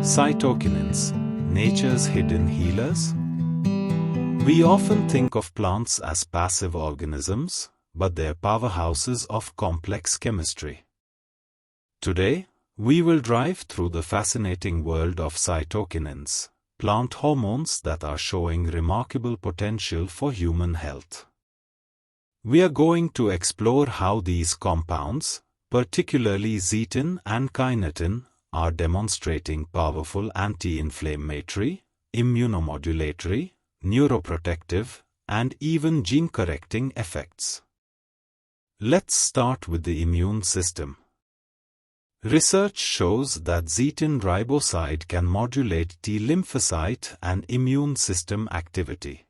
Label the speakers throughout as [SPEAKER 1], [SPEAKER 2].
[SPEAKER 1] Cytokinins, nature's hidden healers? We often think of plants as passive organisms, but they're powerhouses of complex chemistry. Today, we will drive through the fascinating world of cytokinins, plant hormones that are showing remarkable potential for human health. We are going to explore how these compounds, particularly Cytokinin and Kinetin, are demonstrating powerful anti-inflammatory, immunomodulatory, neuroprotective, and even gene-correcting effects. Let's start with the immune system. Research shows that Cytokinin riboside can modulate T lymphocyte and immune system activity.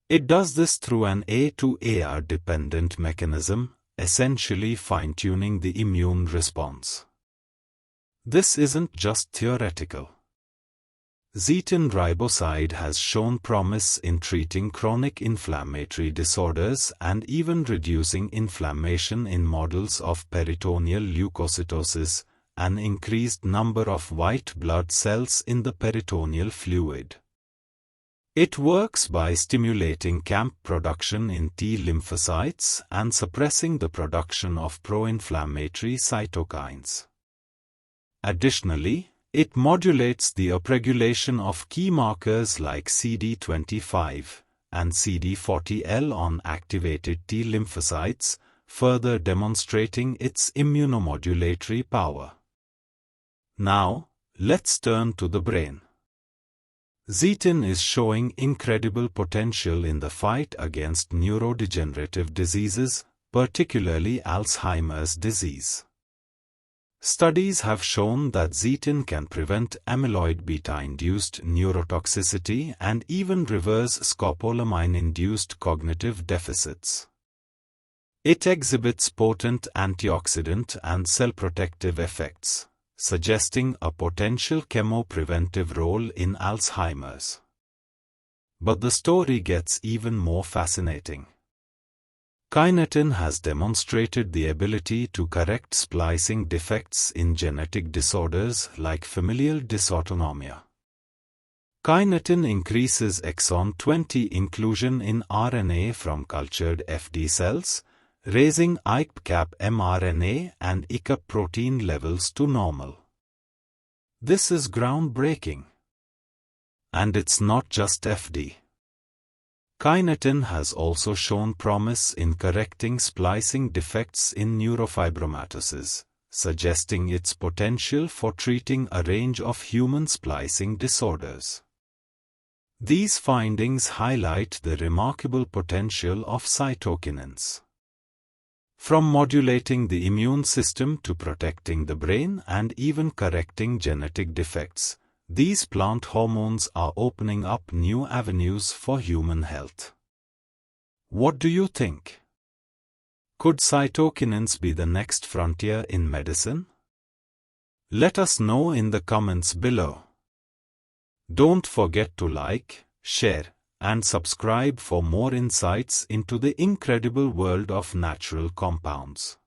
[SPEAKER 1] It does this through an A-to-AR-dependent mechanism, essentially fine-tuning the immune response. This isn't just theoretical. Cytokinin riboside has shown promise in treating chronic inflammatory disorders and even reducing inflammation in models of peritoneal leukocytosis, an increased number of white blood cells in the peritoneal fluid. It works by stimulating CAMP production in T lymphocytes and suppressing the production of pro-inflammatory cytokines. Additionally, it modulates the upregulation of key markers like CD25 and CD40L on activated T lymphocytes, further demonstrating its immunomodulatory power. Now, let's turn to the brain. Cytokinin is showing incredible potential in the fight against neurodegenerative diseases, particularly Alzheimer's disease. Studies have shown that Cytokinin can prevent amyloid beta-induced neurotoxicity and even reverse scopolamine-induced cognitive deficits. It exhibits potent antioxidant and cell-protective effects, suggesting a potential chemopreventive role in Alzheimer's. But the story gets even more fascinating. Kinetin has demonstrated the ability to correct splicing defects in genetic disorders like familial dysautonomia. Kinetin increases exon 20 inclusion in RNA from cultured FD cells, raising ICP-cap mRNA and ICAP protein levels to normal. This is groundbreaking. And it's not just FD. Kinetin has also shown promise in correcting splicing defects in neurofibromatosis, suggesting its potential for treating a range of human splicing disorders. These findings highlight the remarkable potential of cytokinins. From modulating the immune system to protecting the brain and even correcting genetic defects, these plant hormones are opening up new avenues for human health. What do you think? Could cytokinins be the next frontier in medicine? Let us know in the comments below. Don't forget to like, share, and subscribe for more insights into the incredible world of natural compounds.